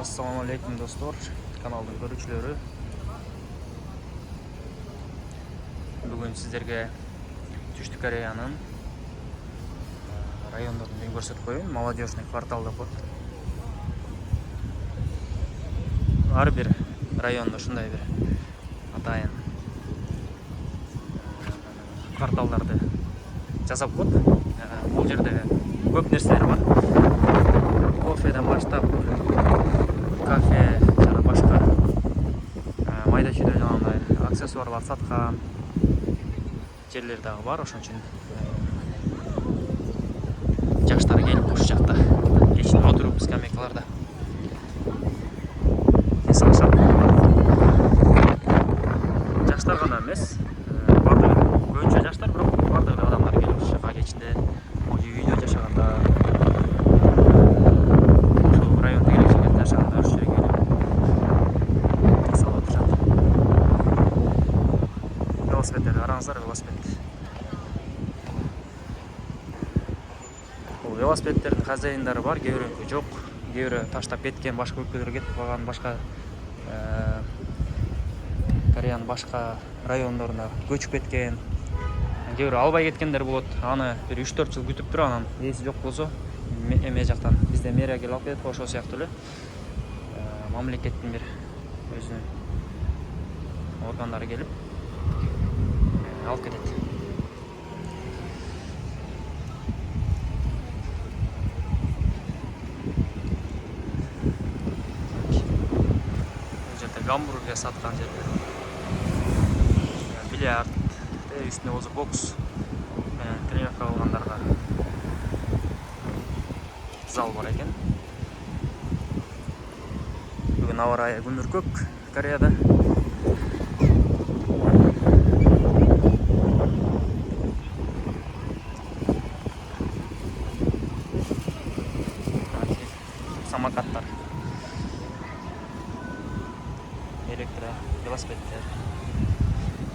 Assalamu alaikum dostlar, kanalın görüşleri. Bugün sizlerge Түштүк Кореянын райондорун көрсөтүп коеюн. Молодежный квартал деп коет. Ар бир райондо ушундай бир атайын кварталдарды жасап коет. Бул жерде көп нерселер бар. Кофеден баштап кафе жана башка майда чүйдө жанагындай аксессуарлар саткан жерлер дагы бар. Ошон үчүн жаштар келип ушул жакта кечинде отуруп скамейкаларда эс алышат. Жаштар гана эмес, бардыгы көбүнчө жаштар, бирок бардыгы адамдар келип ушул жака кечинде үйдө жашаганда, ушул райондо келип жашаганда ушул жерге келип эс алып отурушат. Велосипедтерди караңыздар, велосипед. Велосипедтердин хозяиндары бар, кээ бирөөнүкү жок, кээ бирөө таштап кеткен, башка өлкөлөргө кетип калган, башка Кореянын башка райондоруна көчүп кеткен, кээ бирөө албай кеткендер болот. Аны бир 3-4 жыл күтүп туруп, анан ээси жок болсо, эме жактан бизде мэрия келип алып кетет, ошол сыяктуу эле мамлекеттин бир өзүнүн органдары келип алып кетет. Гамбургер саткан жерлер, бильярд, үстүнө болсо бокс менен тренировка кылгандарга зал бар экен. Бүгүн аба ырайы күнүркөк Кореяда. Самокаттар, велосипедтер.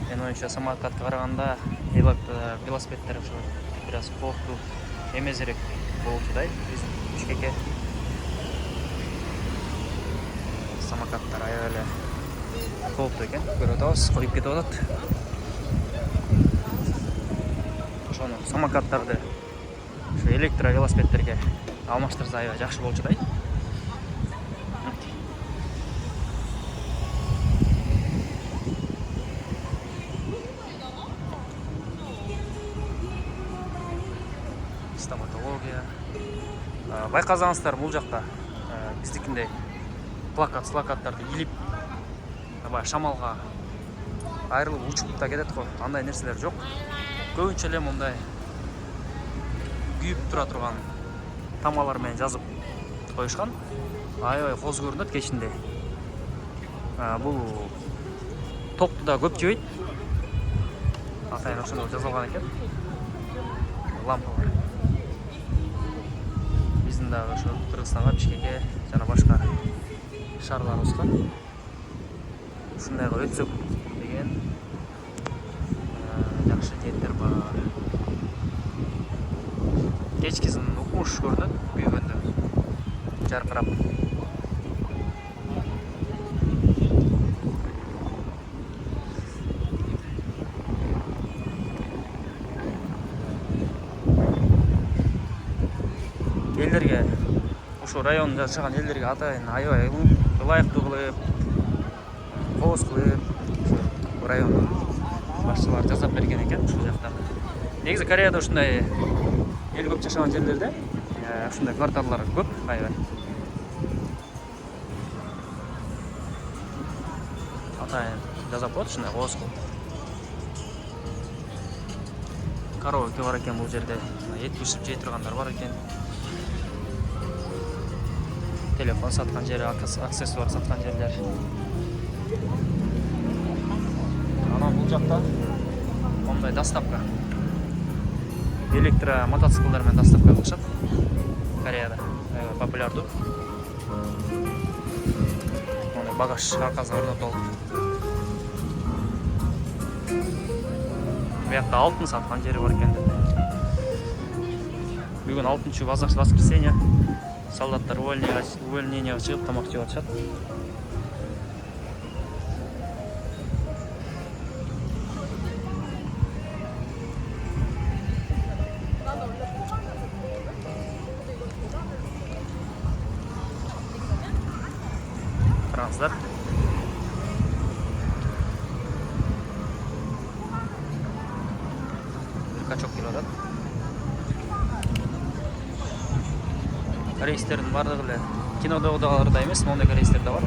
Мен оюнча самокатка караганда велосипедтер ошо бир аз кооптуу эмезирээк болчу да. Биздин Бишкекке самокаттар аябай эле кооптуу экен. Көрүп атабыз, коюп кетип атат. Ошону самокаттарды ошо электровелосипедтерге алмаштырса аябай жакшы болчу да. Стоматология. Байкасаңыздар, бул жакта биздикиндей плакаттарды илип, шамалга айрылып учуп да кетет го. Андай нерселер жок. Көбүнчө эле мындай күйүп тура турган тамалар менен жазып коюшкан. Аябай коз көрүнөт кечинде. Бул токту да көп жебейт. Атайын ошондой жазылган экен. Лампалар. Биздин дагы ошо Кыргызстанга, Бишкекке жана башка шаарларыбызга ушундайга өтсөк деген жакшы ниеттер бар. Кечкисин укмуш көрүнөт, күйгөндө жаркырап. Элдерге, ушул райондо жашаган элдерге атайын аябай ылайыктуу кылып, кооз кылып, ушул райондун башчылары жасап берген экен ушул жакта. Негизи Кореяда ушундай эл көп жашаган жерлерде ушундай кварталдар көп, аябай. Атайын жасап коет ушундай кооз кылып. Караоке бар экен бул жерде, эт пиширип жей тургандар бар экен. Телефон саткан жери, аксессуар саткан жерлер. Анан бул жакта мондай доставка, электро мотоциклдар менен доставка кылышат. Кореяда популярдуу. Мына багаж аркасына орнотуп алып. Буякта алтын саткан жери бар экен. Бүгүн 6-воскресенье. солдаттар увольнениеге чыгып тамак жеп атышат. Қараңыздар. Качок келіп атат. Рейстердің бардығы эле кинодағыларда емес, мондай рейстер де бар.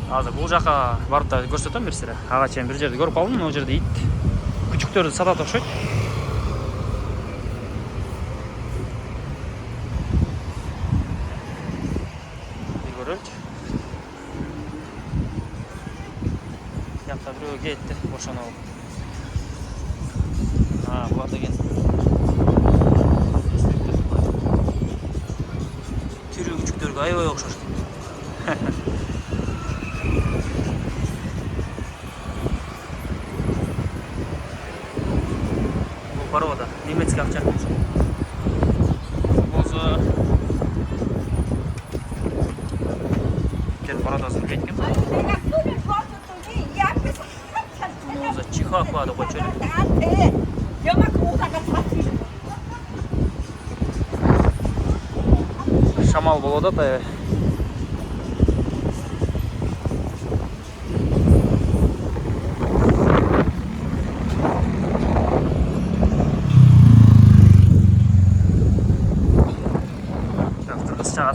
Азыр бұл жаққа барып та көрсөтөм бир сире. Ага чейин бир жерде көрүп калдым, ал жерде ит күчүктөрдү сатат окшойт. Bir көрөлчү. Якта бирөө кетти, бошоно. Булар деген тирүү күчүктөргө аябай окшош. Парода, немецкий овчар. Болса кер пародасын кеткен. Болса чихуахуа деп койчу эле. Шамал болот аябай.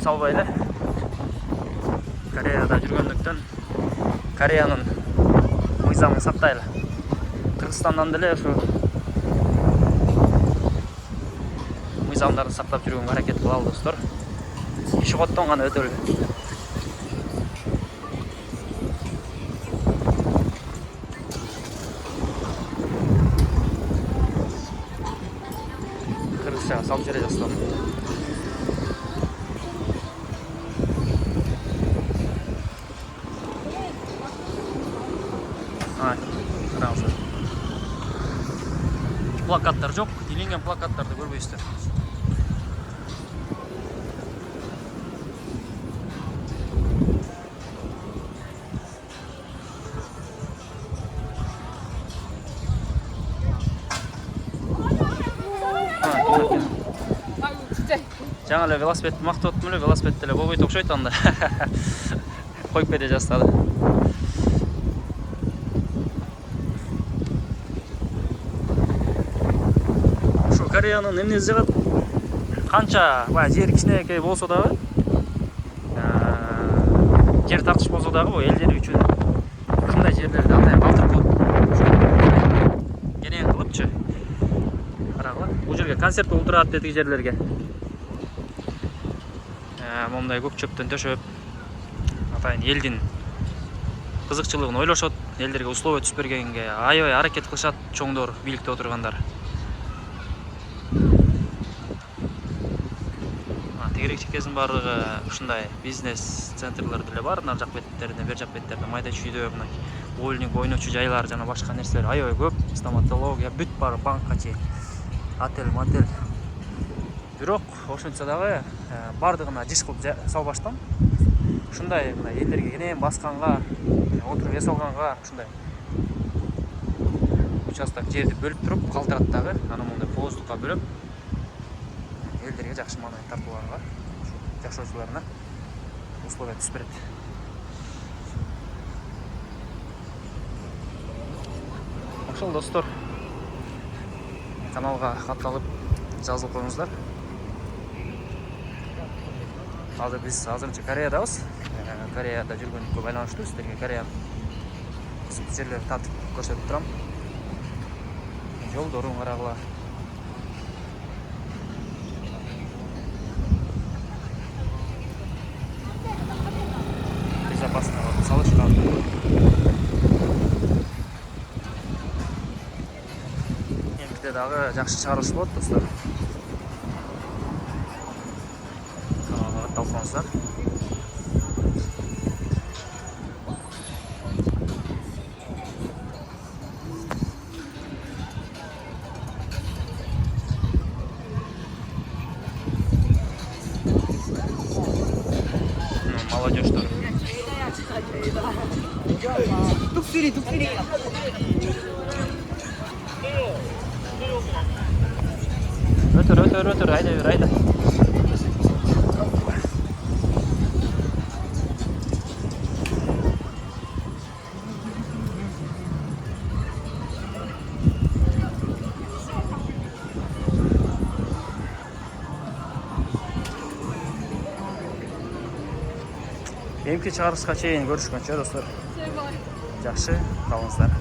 Салбайлы. Кореяда жүргөндүктөн Кореянын мыйзамын сактайлы. Кыргызстандан деле ушу мыйзамдарды сактап жүргөнгө аракет кылалы достор. Иши коттон гана өтөлү. Кыргызчага салып жибере достор. Плакаттар жоқ, иленген плакаттарды көрбейсіздер. Жаңа эле велосипедти мактап аттым эле, велосипед деле болбойт окшойт анда. Коюп бере жастады. Кореянын эмнеси жагат? Канча жер кичинекей болсо дагы, жер тартыш болсо дагы, бул элдери үчүн ушундай жерлерди андай калтырып коет. Кенен кылыпчы. Карагыла, бул жерге концерт болдурат дедик жерлерге. Момундай көк чөптөн төшөп, атайын элдин кызыкчылыгын ойлошот, элдерге условия түзүп бергенге аябай аракет кылышат чоңдор, бийликте отургандар. Тегерек чекесин бардыгы ушундай бизнес центрлер деле бар, нар жак беттеринде, бер жак беттеринде майда чүйдө, мына боулинг ойночу жайлар жана башка нерселер аябай көп. Стоматология бүт бар, банкка чейин, отель, мотель. Бирок ошентсе дагы бардыгына жиш кылып салбаштан ушундай мына элдерге кенен басканга, отуруп эс алганга ушундай участок жерди бөлүп туруп калтырат дагы, анан мондай полостукка бөлүп элдерге жакшы маанай тартууларга, жашоочуларына условия түзүп берет. Ошол достор, каналга катталып жазылып коюңуздар. Азыр биз азырынча Кореядабыз. Кореяда жүргөндүккө байланыштуу сиздерге Корея жерлерди татып көрсөтүп турам. Жолдорун карагыла. Безопасно салышкан. Эмгде дагы жакшы чыгарылыш болот достор. байкалсаңыздар. Молодежьтер. 뚝쓰리. Өтір, айда бер. Эмки чыгарышка чейин көрүшкөнчө достор. Жакшы, калыңыздар.